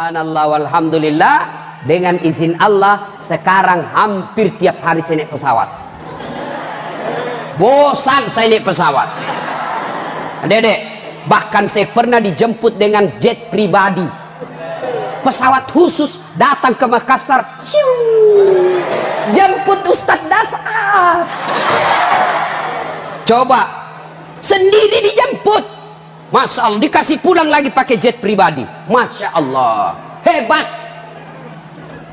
Subhanallah walhamdulillah, dengan izin Allah sekarang hampir tiap hari saya naik pesawat. Bosan saya naik pesawat. Adik-adik, bahkan saya pernah dijemput dengan jet pribadi, pesawat khusus datang ke Makassar, jemput Ustadz Dasar. Coba sendiri dijemput, Masya Allah, dikasih pulang lagi pakai jet pribadi. Masya Allah, hebat.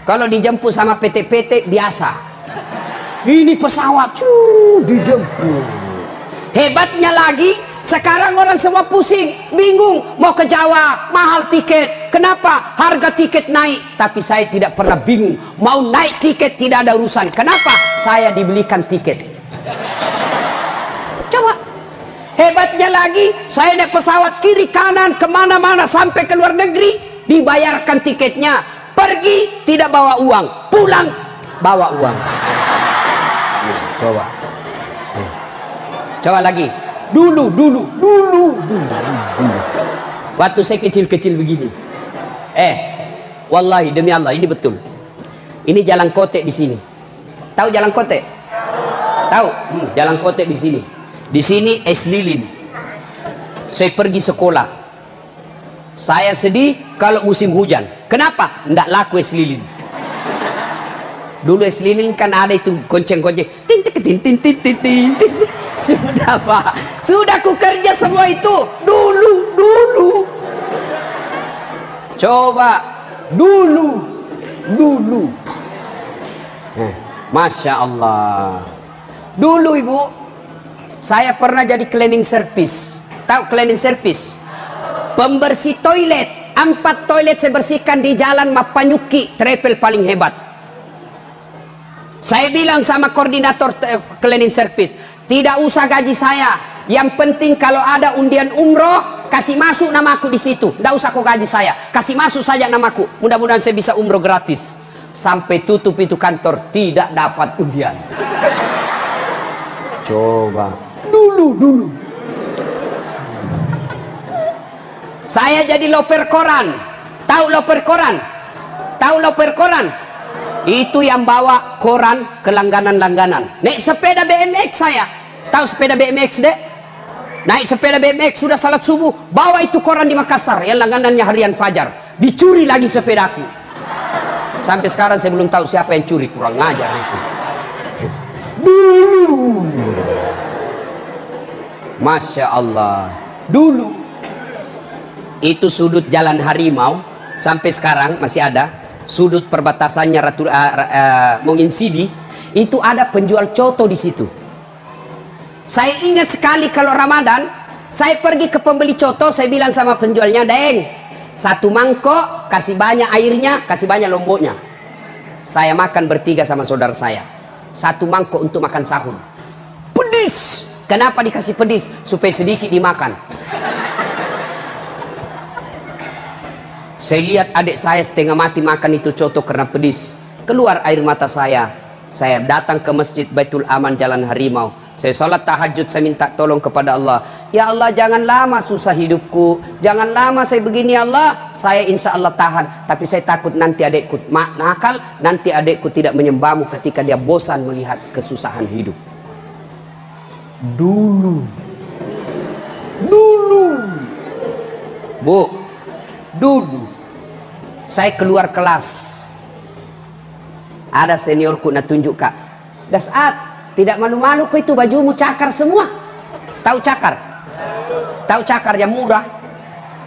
Kalau dijemput sama PT-PT biasa, ini pesawat dijemput. Hebatnya lagi, sekarang orang semua pusing, bingung mau ke Jawa, mahal tiket. Kenapa? Harga tiket naik. Tapi saya tidak pernah bingung, mau naik tiket tidak ada urusan. Kenapa? Saya dibelikan tiket. Coba. Hebatnya lagi, saya naik pesawat kiri kanan kemana-mana sampai ke luar negeri, dibayarkan tiketnya. Pergi tidak bawa uang, pulang bawa uang. Coba. Coba lagi. Dulu. Waktu saya kecil-kecil begini. Wallahi demi Allah ini betul. Ini Jalan Kotek di sini. Tahu Jalan Kotek? Tahu? Jalan Kotek di sini. Di sini es lilin. Saya pergi sekolah. Saya sedih kalau musim hujan. Kenapa? Nggak laku es lilin. Dulu es lilin kan ada itu gonceng-gonceng. Tin. Sudah Pak, sudah ku kerja semua itu dulu. Coba dulu. Masya Allah. Dulu Ibu, saya pernah jadi cleaning service. Tahu cleaning service? Pembersih toilet. 4 toilet saya bersihkan di Jalan Mapanyuki, travel paling hebat. Saya bilang sama koordinator cleaning service, tidak usah gaji saya. Yang penting kalau ada undian umroh, kasih masuk namaku di situ. Tidak usah kau gaji saya, kasih masuk saja namaku. Mudah-mudahan saya bisa umroh gratis. Sampai tutup itu kantor, tidak dapat undian. Coba. Dulu. Saya jadi loper koran. Tahu loper koran? Itu yang bawa koran ke langganan-langganan. Naik sepeda BMX saya. Tahu sepeda BMX, Dek? Naik sepeda BMX sudah salat subuh, bawa itu koran di Makassar yang langganannya harian fajar. Dicuri lagi sepedaku. Sampai sekarang saya belum tahu siapa yang curi, kurang ngajar itu. Dulu. Masya Allah. Dulu. Itu sudut Jalan Harimau sampai sekarang masih ada. Sudut perbatasannya Mongin Sidi, itu ada penjual coto di situ. Saya ingat sekali kalau Ramadan, saya pergi ke pembeli coto, saya bilang sama penjualnya, "Deng, 1 mangkok, kasih banyak airnya, kasih banyak lomboknya." Saya makan bertiga sama saudara saya. 1 mangkok untuk makan sahur. Pedis. Kenapa dikasih pedis? Supaya sedikit dimakan. Saya lihat adik saya setengah mati makan itu coto karena pedis. Keluar air mata saya. Saya datang ke Masjid Baitul Aman Jalan Harimau. Saya sholat tahajud, saya minta tolong kepada Allah. Ya Allah, jangan lama susah hidupku. Jangan lama saya begini ya Allah. Saya insya Allah tahan. Tapi saya takut nanti adikku nakal. Nanti adikku tidak menyembahmu ketika dia bosan melihat kesusahan hidup. Dulu. Bu. Dulu saya keluar kelas, ada seniorku nak tunjuk, "Kak, Dasat, tidak malu-malu kau itu bajumu cakar semua." Tahu cakar? Tahu cakar yang murah?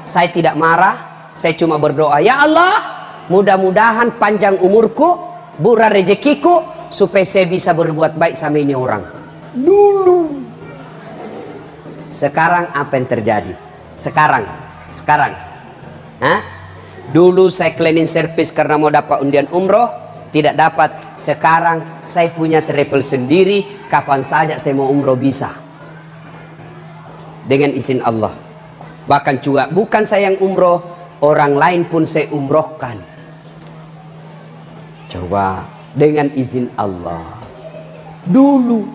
Saya tidak marah, saya cuma berdoa, "Ya Allah, mudah-mudahan panjang umurku, murah rezekiku, supaya saya bisa berbuat baik sama ini orang." Dulu. Sekarang apa yang terjadi? Sekarang dulu saya cleaning service karena mau dapat undian umroh, tidak dapat. Sekarang saya punya travel sendiri, kapan saja saya mau umroh bisa, dengan izin Allah. Bahkan juga bukan saya yang umroh, orang lain pun saya umrohkan. Coba, dengan izin Allah. Dulu.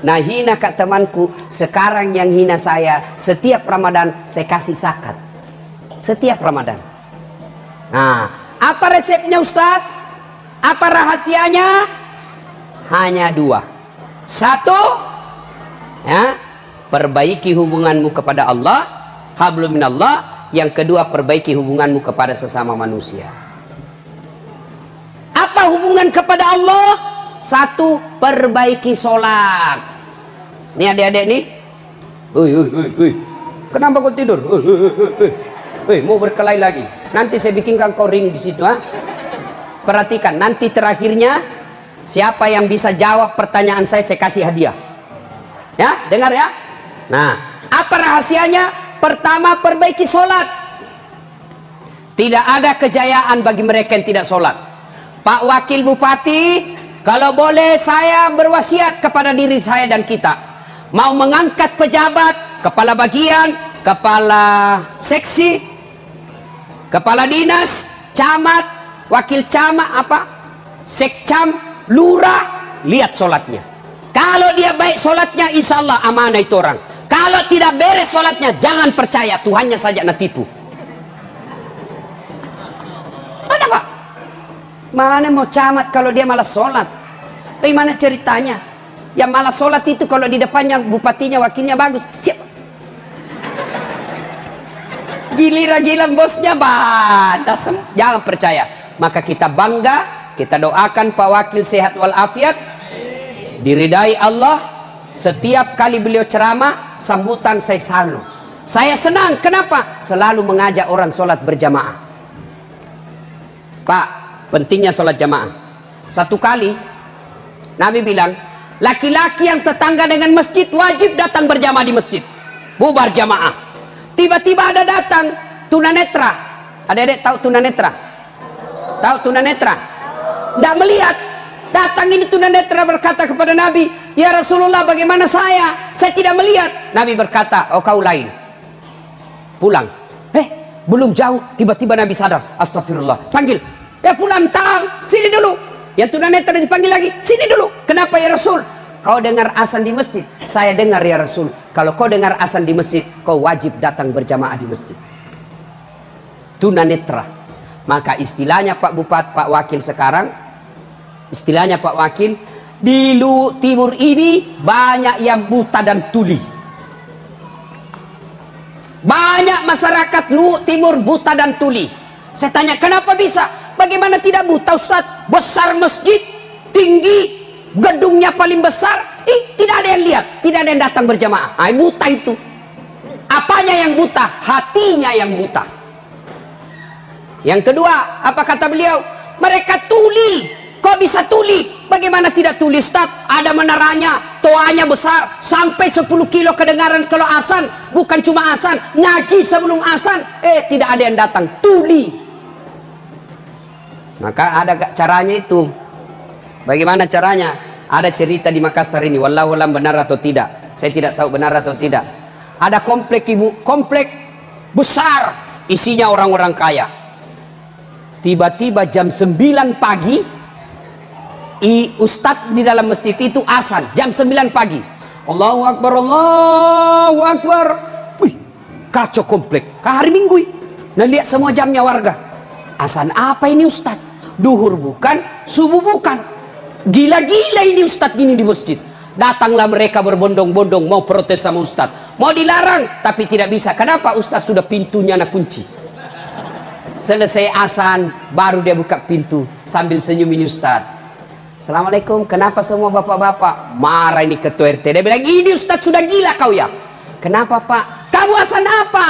Nah, hina kak temanku, sekarang yang hina saya, setiap Ramadan saya kasih zakat. Setiap Ramadan. Nah, apa resepnya Ustaz? Apa rahasianya? Hanya dua. Satu, ya, perbaiki hubunganmu kepada Allah, hablum minallah. Yang kedua, perbaiki hubunganmu kepada sesama manusia. Apa hubungan kepada Allah? Satu, perbaiki sholat. Nih adik-adik nih, kenapa kau tidur? Mau berkelahi lagi. Nanti saya bikinkan kau ring di situ. Perhatikan, nanti terakhirnya siapa yang bisa jawab pertanyaan saya kasih hadiah. Ya, dengar ya. Nah, apa rahasianya? Pertama, perbaiki sholat. Tidak ada kejayaan bagi mereka yang tidak sholat. Pak Wakil Bupati, kalau boleh saya berwasiat kepada diri saya dan kita, mau mengangkat pejabat, kepala bagian, kepala seksi, kepala dinas, camat, wakil camat, sekcam, lurah, lihat sholatnya. Kalau dia baik sholatnya, insya Allah amanah itu orang. Kalau tidak beres sholatnya, jangan percaya, Tuhannya saja nak tipu. Ada Pak? Mana mau camat kalau dia malas sholat? Bagaimana ceritanya? Yang malas sholat itu kalau di depannya bupatinya, wakilnya bagus. Siapa? Giliran bosnya batas. Jangan percaya. Maka kita bangga, kita doakan Pak Wakil sehat walafiat, diridai Allah. Setiap kali beliau ceramah, sambutan saya selalu, saya senang. Kenapa? Selalu mengajak orang sholat berjamaah. Pak, pentingnya sholat jamaah. Satu kali Nabi bilang, laki-laki yang tetangga dengan masjid wajib datang berjamaah di masjid, bubar jamaah. Tiba-tiba ada datang tunanetra. Adik-adik tahu tunanetra? Tahu tunanetra? Tidak melihat. Datang ini tunanetra berkata kepada Nabi, ya Rasulullah, bagaimana saya? Saya tidak melihat. Nabi berkata, oh kau lain, pulang. Belum jauh, tiba-tiba Nabi sadar, astagfirullah, panggil, ya fulan tam, sini dulu. Yang tunanetra dipanggil lagi, sini dulu. Kenapa ya Rasul? Kau dengar azan di masjid. Saya dengar ya Rasul. Kalau kau dengar azan di masjid, kau wajib datang berjamaah di masjid. Tunanetra. Maka istilahnya Pak Bupati, Pak Wakil sekarang, istilahnya Pak Wakil, di timur ini banyak yang buta dan tuli. Banyak masyarakat timur buta dan tuli. Saya tanya, kenapa bisa? Bagaimana tidak buta Ustaz? Besar masjid, tinggi, gedungnya paling besar, tidak ada yang lihat, tidak ada yang datang berjamaah. Buta itu. Apanya yang buta? Hatinya yang buta. Yang kedua, apa kata beliau? Mereka tuli. Kok bisa tuli? Bagaimana tidak tuli Ustaz? Ada menaranya, toanya besar, sampai 10 kilo kedengaran kalau azan. Bukan cuma azan, ngaji sebelum azan. Tidak ada yang datang, tuli. Maka ada caranya itu. Bagaimana caranya? Ada cerita di Makassar ini, wallahu alam benar atau tidak. Saya tidak tahu benar atau tidak. Ada komplek besar, isinya orang-orang kaya. Tiba-tiba jam 9 pagi, ustadz di dalam masjid itu azan jam 9 pagi. Allahu Akbar, Allahu Akbar. Wih, kacau komplek. Hari Minggu. Nah, lihat semua jamnya warga. Azan apa ini ustadz? Duhur bukan, subuh bukan. Gila-gila ini ustadz gini di masjid. Datanglah mereka berbondong-bondong mau protes sama ustadz. Mau dilarang, tapi tidak bisa. Kenapa? Ustadz sudah pintunya nak kunci. Selesai azan, baru dia buka pintu sambil senyum ini ustadz. Assalamualaikum, kenapa semua bapak-bapak? Marah ini ketua RT. Dia bilang, ini ustadz sudah gila kau ya. Kenapa pak? Kamu azan apa?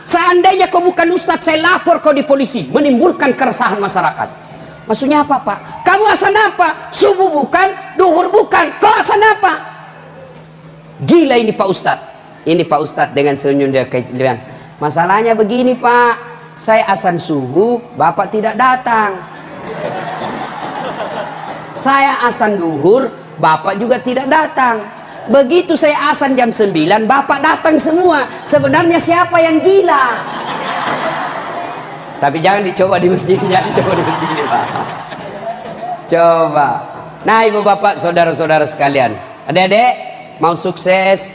Seandainya kau bukan ustadz, saya lapor kau di polisi. Menimbulkan keresahan masyarakat. Maksudnya apa pak? Kamu azan apa? Subuh bukan, duhur bukan. Kau azan apa? Gila ini pak ustadz. Ini pak ustadz dengan senyum dia bilang, masalahnya begini pak, saya azan subuh, bapak tidak datang. Saya azan duhur, bapak juga tidak datang. Begitu saya azan jam 9, bapak datang semua. Sebenarnya siapa yang gila? Tapi jangan dicoba di masjid, jangan dicoba di masjid pak. Coba. Nah ibu bapak, saudara-saudara sekalian, adik-adik mau sukses,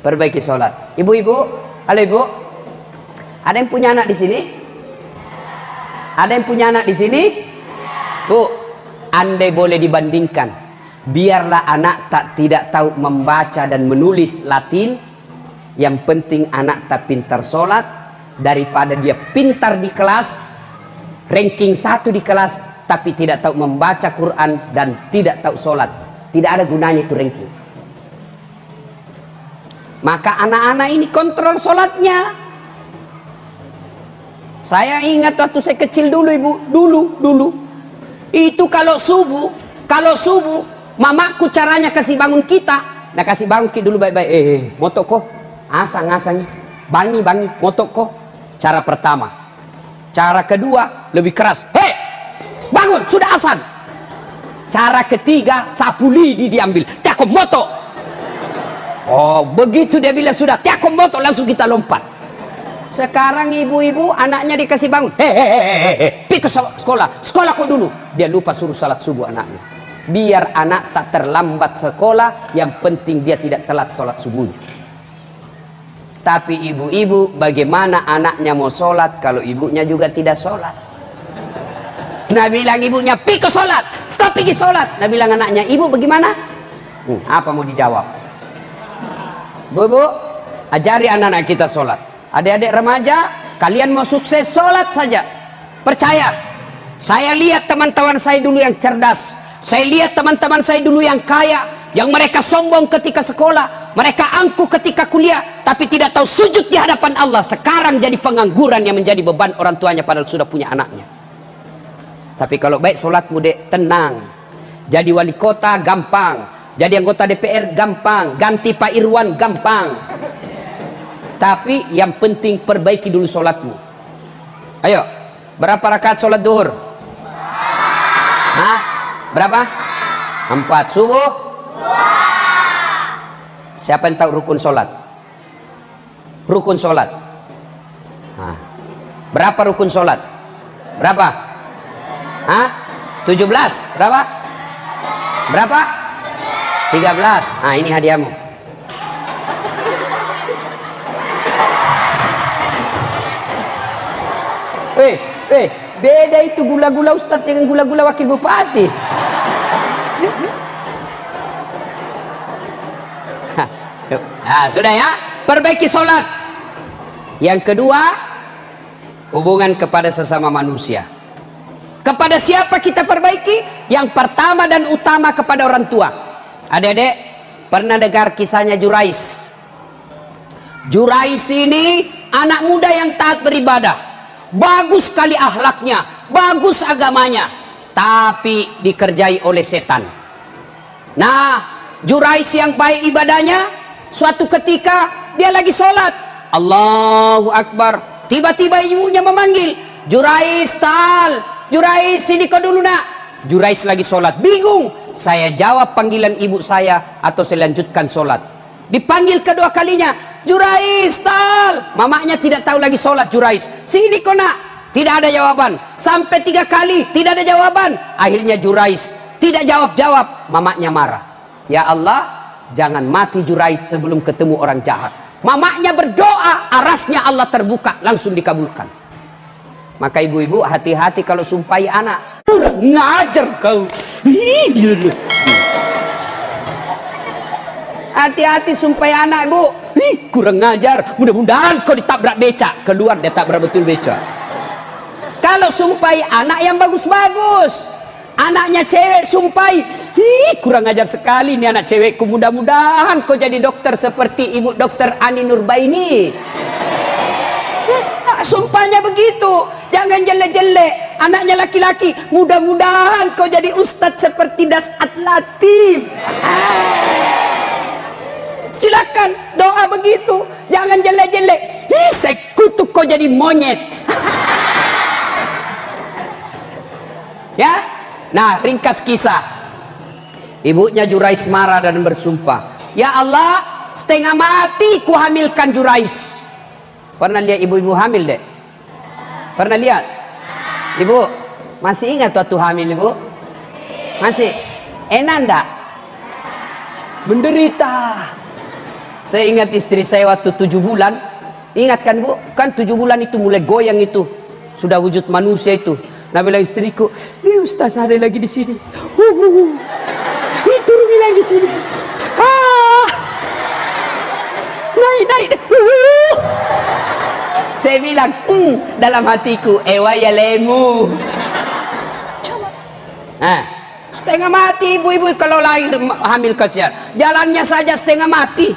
perbaiki sholat. Ibu-ibu, halo ibu, ada yang punya anak di sini? Ada yang punya anak di sini? Bu, andai boleh dibandingkan, biarlah anak tidak tahu membaca dan menulis Latin, yang penting anak tak pintar sholat, daripada dia pintar di kelas, ranking 1 di kelas, tapi tidak tahu membaca Quran dan tidak tahu sholat. Tidak ada gunanya itu ranking. Maka anak-anak ini kontrol sholatnya. Saya ingat waktu saya kecil dulu, ibu, dulu itu kalau subuh mamaku caranya kasih bangun kita. Nah, kasih bangun kita dulu baik-baik. Motok kok asang-asangnya bangi motok kok. Cara pertama. Cara kedua lebih keras, hei bangun sudah azan. Cara ketiga sapu lidi diambil, tiakom moto. Oh, begitu dia bilang sudah tiakom moto, langsung kita lompat. Sekarang ibu-ibu anaknya dikasih bangun, pergi ke sekolah kok dulu. Dia lupa suruh salat subuh anaknya. Biar anak tak terlambat sekolah, yang penting dia tidak telat salat subuhnya. Tapi ibu-ibu, bagaimana anaknya mau sholat kalau ibunya juga tidak sholat? Nah, bilang ibunya, pergi ke sholat, kau pergi sholat. Nah, bilang anaknya, ibu bagaimana? Apa mau dijawab? Bu, ajari anak-anak kita sholat. Adik-adik remaja, kalian mau sukses, sholat saja. Percaya, saya lihat teman-teman saya dulu yang cerdas, saya lihat teman-teman saya dulu yang kaya, yang mereka sombong ketika sekolah, mereka angkuh ketika kuliah, tapi tidak tahu sujud di hadapan Allah. Sekarang jadi pengangguran yang menjadi beban orang tuanya padahal sudah punya anaknya. Tapi kalau baik sholatmu, dek, tenang. Jadi wali kota gampang, jadi anggota DPR gampang, ganti Pak Irwan gampang. Tapi yang penting perbaiki dulu sholatmu. Ayo, berapa rakaat sholat duhur? Hah? Berapa? 4. Subuh? Siapa yang tahu rukun sholat? Rukun sholat. Nah, berapa rukun sholat? Berapa? Hah? 17? Berapa? Berapa? 13. Nah, ini hadiahmu. Beda itu gula-gula Ustadz dengan gula-gula wakil bupati. Nah, sudah ya, perbaiki sholat. Yang kedua, hubungan kepada sesama manusia. Kepada siapa kita perbaiki? Yang pertama dan utama kepada orang tua. Adik-adik pernah dengar kisahnya Jurais? Jurais ini anak muda yang taat beribadah, bagus sekali akhlaknya, bagus agamanya, tapi dikerjai oleh setan. Nah, Jurais yang baik ibadahnya, suatu ketika dia lagi sholat, Allahu Akbar, tiba-tiba ibunya memanggil, Jurais, Jurais sini kau dulu nak. Jurais lagi sholat, bingung, saya jawab panggilan ibu saya atau saya lanjutkan sholat. Dipanggil kedua kalinya, Jurais, mamanya tidak tahu lagi sholat. Jurais, sini kau nak. Tidak ada jawaban. Sampai 3 kali tidak ada jawaban. Akhirnya Jurais tidak jawab-jawab. Mamanya marah. Ya Allah, jangan mati Jurais sebelum ketemu orang jahat. Mamanya berdoa, arasnya Allah terbuka, langsung dikabulkan. Maka ibu-ibu hati-hati kalau sumpahi anak. Ngajar kau. Hati-hati sumpahi anak, ibu. Kurang ngajar, mudah-mudahan kau ditabrak beca. Keluar dia tabrak betul beca. Kalau sumpahi anak yang bagus-bagus, anaknya cewek sumpahi, kurang ajar sekali nih anak cewekku, mudah-mudahan kau jadi dokter seperti ibu dokter Ani Nurbaini. Sumpahnya begitu, jangan jelek-jelek. Anaknya laki-laki, mudah-mudahan kau jadi ustadz seperti Dasat Latif. Silakan doa begitu, jangan jelek-jelek. Saya kutuk kau jadi monyet. Ya, nah ringkas kisah. Ibunya Jurais marah dan bersumpah, ya Allah, setengah mati ku hamilkan Jurais. Pernah lihat ibu-ibu hamil, dek? Pernah lihat? Ibu, masih ingat waktu hamil, ibu? Masih? Enak enggak? Menderita. Saya ingat istri saya waktu 7 bulan. Ingat kan, bu? Kan 7 bulan itu mulai goyang itu. sudah wujud manusia itu. Nabi bilang istriku, Ustaz ada lagi di sini. Turun lagi sini. Naik. Saya bilang, dalam hatiku, ewa ya lemu. Setengah mati ibu-ibu kalau lahir hamil kasihan. Jalannya saja setengah mati.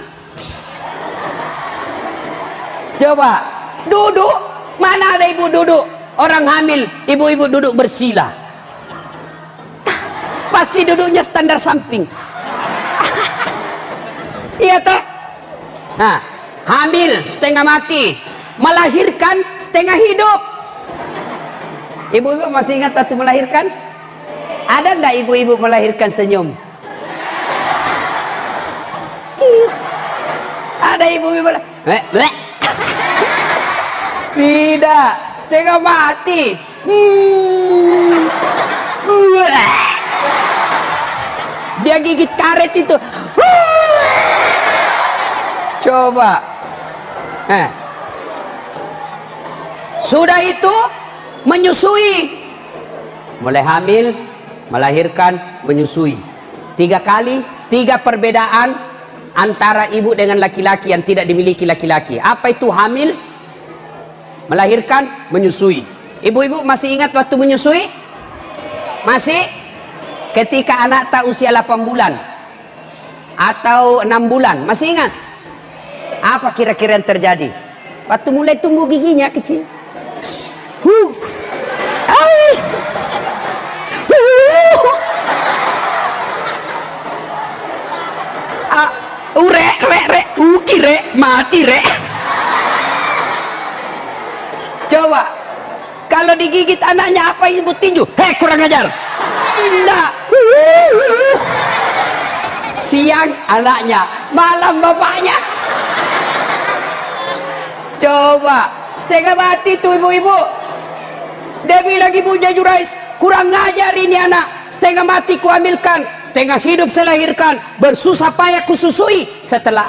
Coba duduk, mana ada ibu duduk? Orang hamil, ibu-ibu duduk bersila. Pasti duduknya standar samping. Iya toh? Nah, hamil setengah mati, melahirkan setengah hidup. Ibu-ibu masih ingat waktu melahirkan? Ada enggak ibu-ibu melahirkan senyum? Ada ibu-ibu tidak, setengah mati. Dia gigit karet itu. Coba. Sudah itu menyusui. Mulai hamil, melahirkan, menyusui. 3 kali, 3 perbedaan antara ibu dengan laki-laki yang tidak dimiliki laki-laki. Apa itu hamil? Melahirkan, menyusui. Ibu-ibu masih ingat waktu menyusui? Masih? Ketika anak tak usia 8 bulan atau 6 bulan, masih ingat? Apa kira-kira yang terjadi? Waktu mulai tumbuh giginya kecil. Mati rek. Coba kalau digigit anaknya apa ibu tinju? Kurang ajar. Enggak. Siang anaknya, malam bapaknya. Coba setengah mati tuh ibu-ibu. Dia bilang ibunya Jurais, kurang ngajar ini anak. Setengah mati kuhamilkan, setengah hidup saya lahirkan, bersusah payah kususui. Setelah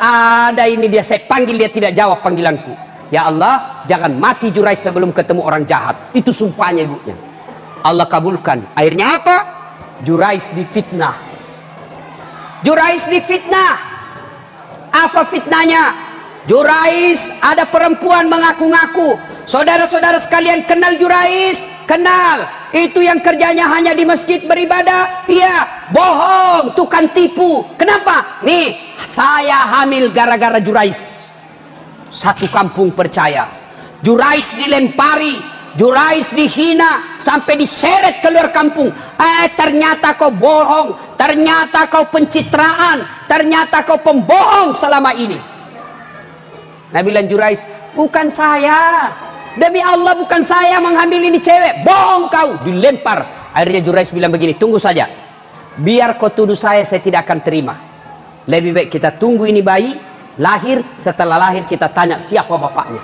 ada ini dia saya panggil, dia tidak jawab panggilanku. Ya Allah, jangan mati Jurais sebelum ketemu orang jahat. Itu sumpahnya ibunya. Allah kabulkan. Akhirnya apa? Jurais difitnah. Jurais difitnah. Apa fitnahnya? Jurais ada perempuan mengaku-ngaku. Saudara-saudara sekalian kenal Jurais? Kenal. Itu yang kerjanya hanya di masjid beribadah. Iya, bohong, tukang tipu. Kenapa? Nih, saya hamil gara-gara Jurais. Satu kampung percaya. Jurais dilempari, Jurais dihina, sampai diseret keluar kampung. Ternyata kau bohong, ternyata kau pencitraan, ternyata kau pembohong selama ini. Nabi bilang Jurais, bukan saya. Demi Allah bukan saya menghamil ini cewek. Bohong kau. Dilempar. Akhirnya Jurais bilang begini, tunggu saja. Biar kau tuduh saya tidak akan terima. Lebih baik kita tunggu ini bayi lahir. Setelah lahir kita tanya siapa bapaknya.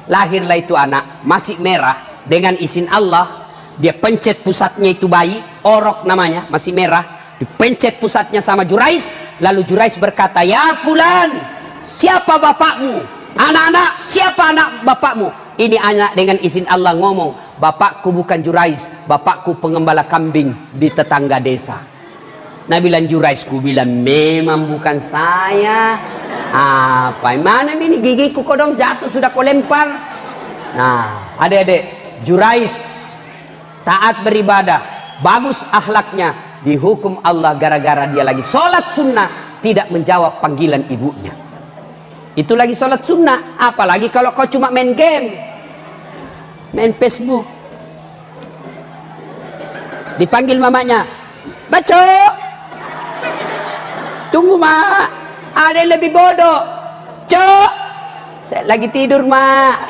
Lahirlah itu anak, masih merah. Dengan izin Allah, dia pencet pusatnya itu bayi, Orok namanya, masih merah. Dipencet pusatnya sama Jurais. Lalu Jurais berkata, ya fulan, siapa bapakmu? Anak-anak, siapa anak bapakmu? Ini anak dengan izin Allah ngomong, bapakku bukan Jurais, bapakku pengembala kambing di tetangga desa. Nabi bilang Jurais, ku bilang memang bukan saya. Apa? Mana ini gigiku kodong jatuh sudah kau lempar. Nah, adik-adik, Jurais taat beribadah, bagus akhlaknya, dihukum Allah gara-gara dia lagi sholat sunnah tidak menjawab panggilan ibunya. Itu lagi sholat sunnah. Apalagi kalau kau cuma main game, main Facebook. Dipanggil mamanya, baco, tunggu mak, ada yang lebih bodoh. Cok, saya lagi tidur mak.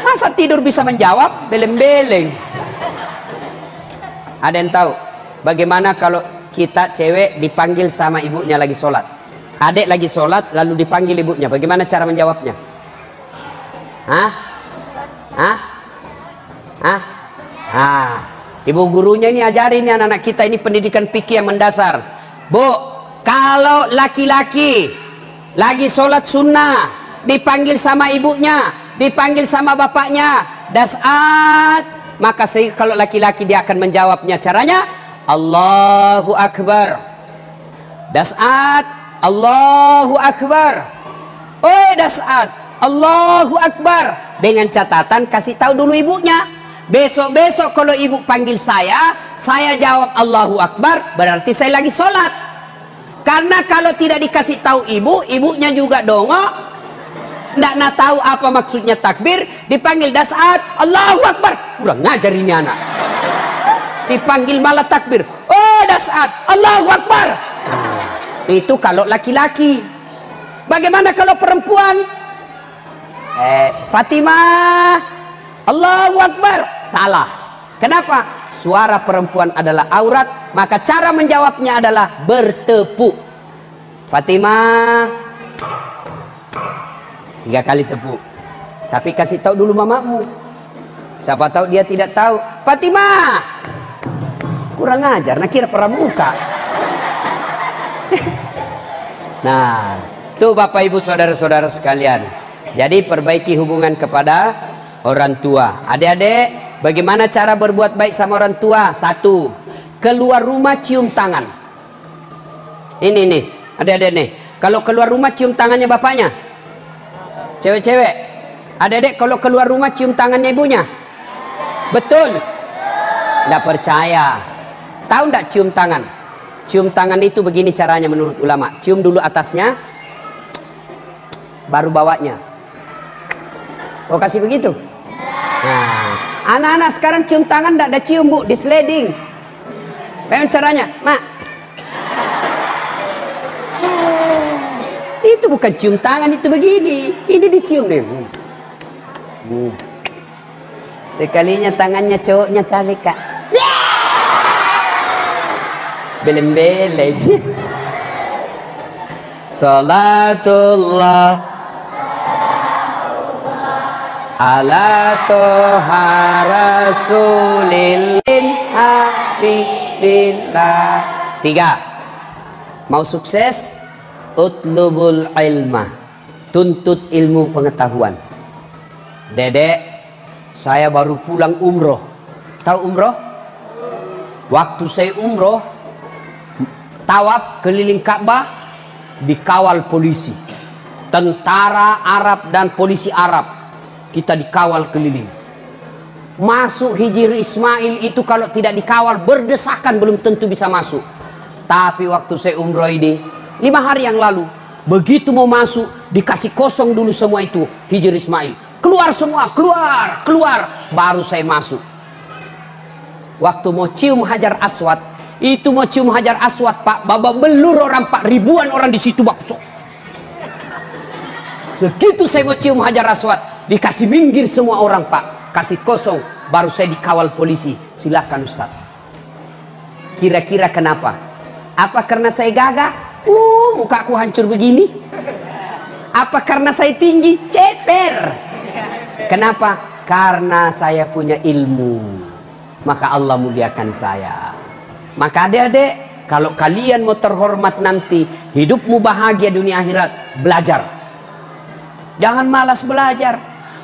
Masa tidur bisa menjawab? Beleng-beleng. Ada yang tahu bagaimana kalau kita cewek dipanggil sama ibunya lagi sholat? Adik lagi sholat lalu dipanggil ibunya, bagaimana cara menjawabnya? Ibu gurunya ini ajarin nih anak-anak kita ini pendidikan fikih yang mendasar. Bu, kalau laki-laki lagi sholat sunnah dipanggil sama ibunya, dipanggil sama bapaknya, Das'at, maka kalau laki-laki dia akan menjawabnya. Caranya Allahu Akbar. Das'at, Allahu Akbar. Oi Das'at, Allahu Akbar. Dengan catatan kasih tahu dulu ibunya. Besok-besok kalau ibu panggil saya jawab Allahu Akbar, berarti saya lagi sholat. Karena kalau tidak dikasih tahu ibu, ibunya juga dongok, nggak tahu apa maksudnya takbir, dipanggil Das'at, Allahu Akbar, kurang ngajar ini anak. Dipanggil malah takbir, oh Das'at, Allahu Akbar. Itu kalau laki-laki. Bagaimana kalau perempuan? Fatimah, Allahu Akbar. Salah. Kenapa? Suara perempuan adalah aurat, maka cara menjawabnya adalah bertepuk. Fatimah, 3 kali tepuk. Tapi kasih tahu dulu mamamu. Siapa tahu dia tidak tahu. Fatimah, kurang ajar, nak kira pramuka. Nah, tuh Bapak Ibu saudara-saudara sekalian. Jadi perbaiki hubungan kepada orang tua. Adik-adik, bagaimana cara berbuat baik sama orang tua? 1, keluar rumah cium tangan. Ini nih, adik-adik nih. Kalau keluar rumah cium tangannya bapaknya. Cewek-cewek, adik-adik kalau keluar rumah cium tangannya ibunya. Betul? Nggak percaya. Tahu nggak cium tangan? Cium tangan itu begini caranya menurut ulama. Cium dulu atasnya, baru bawahnya. Oh kasih begitu? Nah, anak-anak sekarang cium tangan nggak ada cium bu, di sliding. Bagaimana caranya, Mak? Itu bukan cium tangan, itu begini. Ini dicium nih. Sekalinya tangannya cowoknya tarik kak. Belem-belem. Salatullah ala toha rasulillah habibillah. 3. Mau sukses, utlubul ilma, tuntut ilmu pengetahuan. Dedek, saya baru pulang umroh. Tahu umroh? Waktu saya umroh, tawaf keliling Ka'bah dikawal polisi, tentara Arab dan polisi Arab. Kita dikawal keliling. Masuk Hijir Ismail itu kalau tidak dikawal berdesakan belum tentu bisa masuk. Tapi waktu saya umroh ini 5 hari yang lalu, begitu mau masuk dikasih kosong dulu semua itu Hijir Ismail. Keluar semua, keluar, baru saya masuk. Waktu mau cium Hajar Aswad, itu mau cium Hajar Aswad Pak, babak belur orang Pak, ribuan orang di situ bakso. Segitu saya mau cium Hajar Aswad, dikasih minggir semua orang Pak, kasih kosong, baru saya dikawal polisi. Silakan Ustaz. Kira-kira kenapa? Apa karena saya gagah? Mukaku hancur begini. Apa karena saya tinggi? Ceper. Kenapa? Karena saya punya ilmu, maka Allah muliakan saya. Maka adik-adik, kalau kalian mau terhormat nanti, hidupmu bahagia dunia akhirat, belajar. Jangan malas belajar.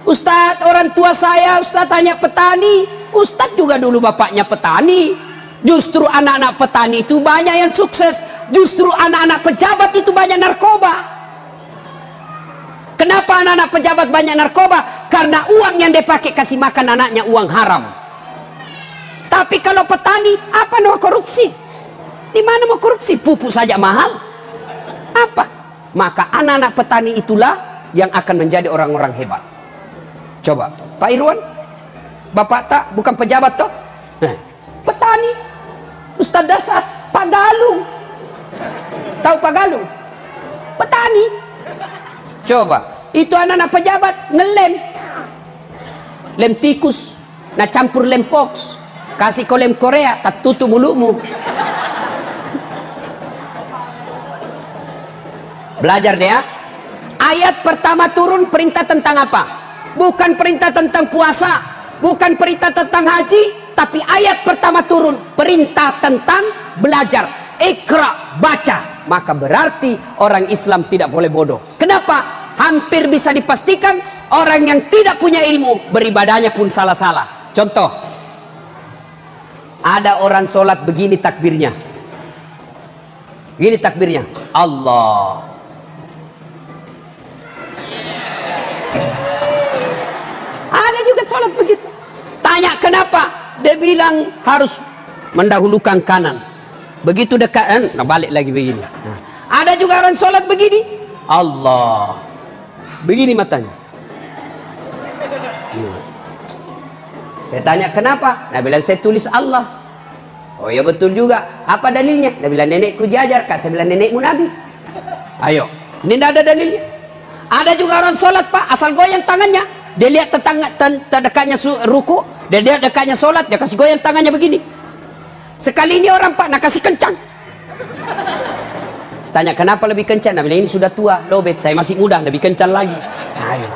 Ustadz, orang tua saya, Ustadz hanya petani. Ustadz juga dulu bapaknya petani. Justru anak-anak petani itu banyak yang sukses. Justru anak-anak pejabat itu banyak narkoba. Kenapa anak-anak pejabat banyak narkoba? Karena uang yang dia pakai kasih makan anaknya uang haram. Tapi kalau petani, apa mau korupsi? Di mana mau korupsi? Pupuk saja mahal. Apa? Maka anak-anak petani itulah yang akan menjadi orang-orang hebat. Coba, Pak Irwan, Bapak tak bukan pejabat toh? Petani. Ustadz Dasat, Pak Galung. Tahu Pak Galung? Petani. Coba, itu anak-anak pejabat ngelem. Lem tikus, nah campur lem pox. Kasih kau lem Korea, tak tutup mulutmu. Belajar deh ya. Ayat pertama turun perintah tentang apa? Bukan perintah tentang puasa, bukan perintah tentang haji, tapi ayat pertama turun perintah tentang belajar. Iqra, baca. Maka berarti orang Islam tidak boleh bodoh. Kenapa? Hampir bisa dipastikan Orang yang tidak punya ilmu, beribadahnya pun salah-salah. Contoh, ada orang sholat begini takbirnya. Begini takbirnya, Allah. Ada juga sholat begitu. Tanya kenapa? Dia bilang harus mendahulukan kanan. Begitu dekat, nah balik lagi begini. Nah, ada juga orang sholat begini, Allah. Begini matanya. Saya tanya kenapa? Nah bilang saya tulis Allah. Oh ya betul juga. Apa dalilnya? Dia bilang nenekku diajar. Kak, saya bilang nenekmu Nabi. Ayo, ini tidak ada dalilnya. Ada juga orang sholat pak, asal goyang tangannya. Dia lihat tetangga terdekatnya ruku, dia lihat dekatnya sholat, dia kasih goyang tangannya begini. Sekali ini orang pak nak kasih kencang. Saya tanya kenapa lebih kencang? Nah bilang ini sudah tua, lobet. Saya masih muda, lebih kencang lagi. Ayo,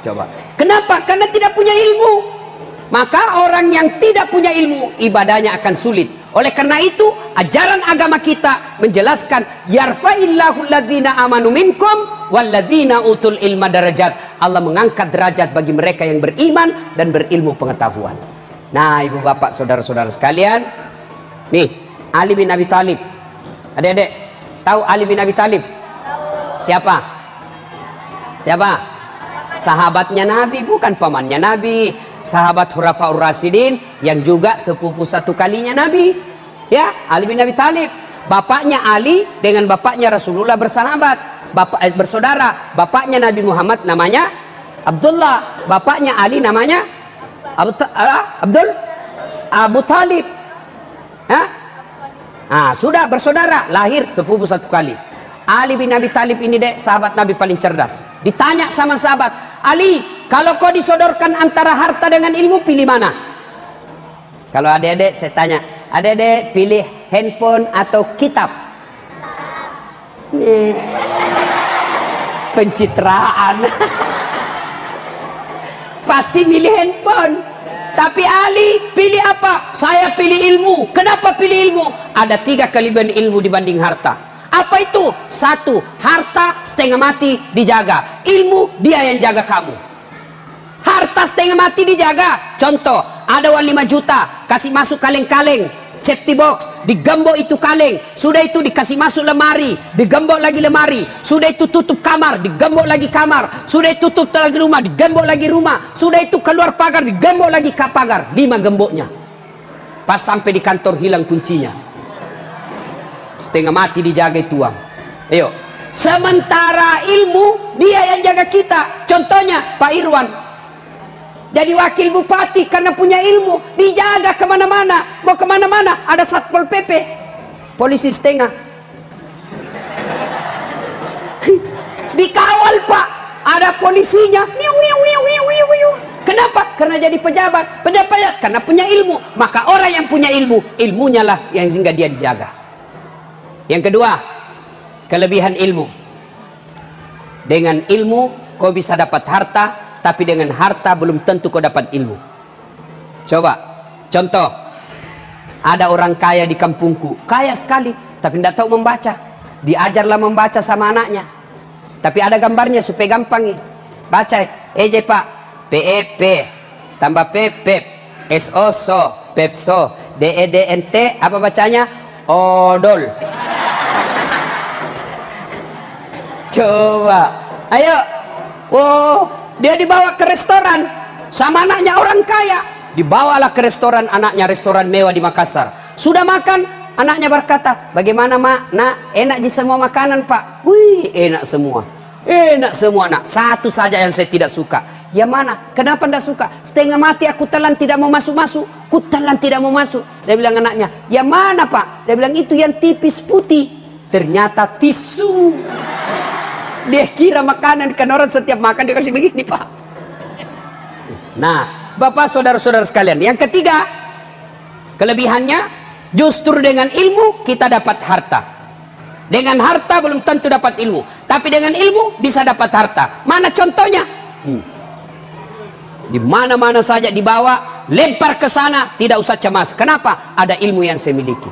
coba. Kenapa? Karena tidak punya ilmu. Maka orang yang tidak punya ilmu, ibadahnya akan sulit. Oleh karena itu, ajaran agama kita menjelaskan yarfa'illahu alladhina amanu minkum walladzina utul ilma darajat. Allah mengangkat derajat bagi mereka yang beriman dan berilmu pengetahuan. Nah, ibu bapak, saudara-saudara sekalian, nih Ali bin Abi Thalib. Adik-adik, tahu Ali bin Abi Thalib? Siapa? Siapa? Sahabatnya Nabi, bukan pamannya Nabi. Sahabat Khulafaur Rasyidin yang juga sepupu satu kalinya Nabi. Ya, Ali bin Abi Thalib. Bapaknya Ali dengan bapaknya Rasulullah bersahabat, bersaudara. Bapaknya Nabi Muhammad namanya Abdullah, bapaknya Ali namanya Abu Talib. Sudah bersaudara, lahir sepupu satu kali. Ali bin Abi Thalib ini dek sahabat Nabi paling cerdas. Ditanya sama sahabat, Ali, kalau kau disodorkan antara harta dengan ilmu, pilih mana? Kalau adik-adik saya tanya, adik-adik pilih handphone atau kitab? Nih, pencitraan. Pasti milih handphone. Tapi Ali pilih apa? Saya pilih ilmu. Kenapa pilih ilmu? Ada 3 kelebihan ilmu dibanding harta. Apa itu? 1, harta setengah mati dijaga. Ilmu dia yang jaga kamu. Harta setengah mati dijaga. Contoh, ada uang 5 juta, kasih masuk kaleng-kaleng, safety box, digembok itu kaleng. Sudah itu dikasih masuk lemari, digembok lagi lemari. Sudah itu tutup kamar, digembok lagi kamar. Sudah itu tutup lagi rumah, digembok lagi rumah. Sudah itu keluar pagar, digembok lagi ke pagar. 5 gemboknya. Pas sampai di kantor hilang kuncinya. Setengah mati dijaga itu uang. Ayo. Sementara ilmu dia yang jaga kita. Contohnya Pak Irwan jadi wakil bupati karena punya ilmu, dijaga kemana-mana. Mau kemana-mana ada satpol pp, polisi setengah. Dikawal pak, ada polisinya. Kenapa? Karena jadi pejabat. Pejabat karena punya ilmu. Maka orang yang punya ilmu, ilmunya lah yang sehingga dia dijaga. Yang kedua, kelebihan ilmu. Dengan ilmu kau bisa dapat harta, tapi dengan harta belum tentu kau dapat ilmu. Coba, contoh, ada orang kaya di kampungku, kaya sekali, tapi tidak tahu membaca. Diajarlah membaca sama anaknya, tapi ada gambarnya supaya gampang. Baca, pak, PEP tambah PEP, SO Pepso, DEDNT, apa bacanya? Odol. Coba, ayo. Oh, dia dibawa ke restoran sama anaknya orang kaya. Dibawalah ke restoran anaknya, restoran mewah di Makassar. Sudah makan, anaknya berkata, bagaimana mak? Nak, enak di semua makanan pak? Wih, enak semua. Enak semua nak. Satu saja yang saya tidak suka. Ya mana? Kenapa tidak suka? Setengah mati aku telan tidak mau masuk-masuk. Ku telan tidak mau masuk. Dia bilang anaknya, ya mana pak? Dia bilang itu yang tipis putih. Ternyata tisu. Dia kira makanan, kan orang setiap makan dia kasih begini pak. Nah, bapak saudara-saudara sekalian, yang ketiga kelebihannya, justru dengan ilmu kita dapat harta. Dengan harta belum tentu dapat ilmu, tapi dengan ilmu bisa dapat harta. Mana contohnya? Di mana-mana saja dibawa, lempar ke sana, tidak usah cemas. Kenapa? Ada ilmu yang saya miliki.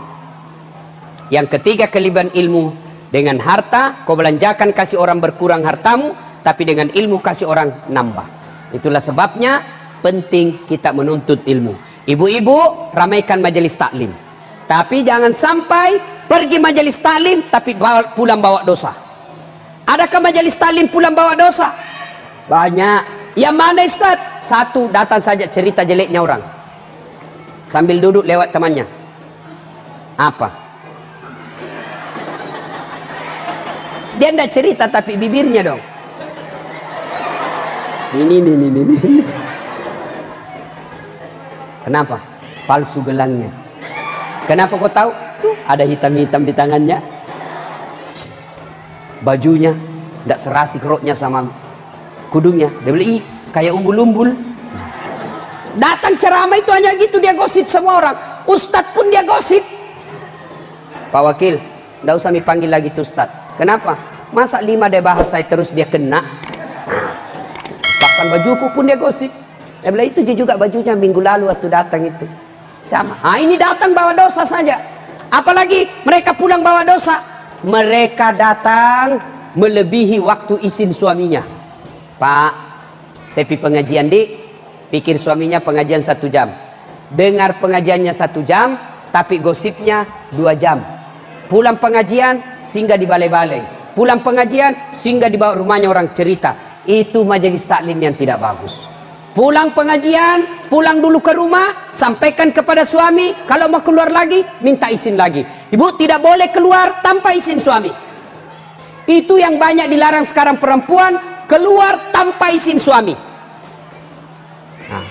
Yang ketiga kelebihan ilmu, dengan harta kau belanjakan kasih orang berkurang hartamu, tapi dengan ilmu kasih orang nambah. Itulah sebabnya penting kita menuntut ilmu. Ibu-ibu, ramaikan majelis taklim. Tapi jangan sampai pergi majelis taklim tapi pulang bawa dosa. Adakah majelis taklim pulang bawa dosa? Banyak. Yang mana Ustaz? Satu, datang saja cerita jeleknya orang sambil duduk lewat temannya. Apa? Dia tidak cerita tapi bibirnya dong. Ini. Kenapa? Palsu gelangnya. Kenapa kau tahu? Tuh ada hitam-hitam di tangannya. Psst. Bajunya tidak serasi keroknya sama kudungnya. Dia beli kayak umbul-umbul. Datang ceramah itu hanya gitu, dia gosip semua orang. Ustadz pun dia gosip. Pak Wakil, tidak usah dipanggil lagi tuh Ustadz. Kenapa? Masa 5 dia bahas saya terus dia kena. Bahkan bajuku pun dia gosip. Dia bilang itu juga bajunya minggu lalu waktu datang itu sama. Ini datang bawa dosa saja. Apalagi mereka pulang bawa dosa. Mereka datang melebihi waktu izin suaminya. Pak, saya pergi pengajian pikir suaminya pengajian 1 jam. Dengar pengajiannya 1 jam, tapi gosipnya 2 jam. Pulang pengajian singgah di balai-balai. Pulang pengajian singgah di bawah rumahnya orang cerita. Itu majelis taklim yang tidak bagus. Pulang pengajian, pulang dulu ke rumah, sampaikan kepada suami, kalau mau keluar lagi, minta izin lagi. Ibu tidak boleh keluar tanpa izin suami. Itu yang banyak dilarang sekarang perempuan, keluar tanpa izin suami. Nah,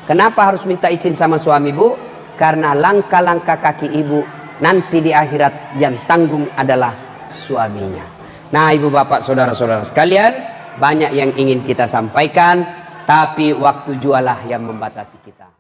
kenapa harus minta izin sama suami, Bu? Karena langkah-langkah kaki ibu nanti di akhirat yang tanggung adalah suaminya. Nah, ibu bapak saudara-saudara sekalian, banyak yang ingin kita sampaikan, tapi waktu jualah yang membatasi kita.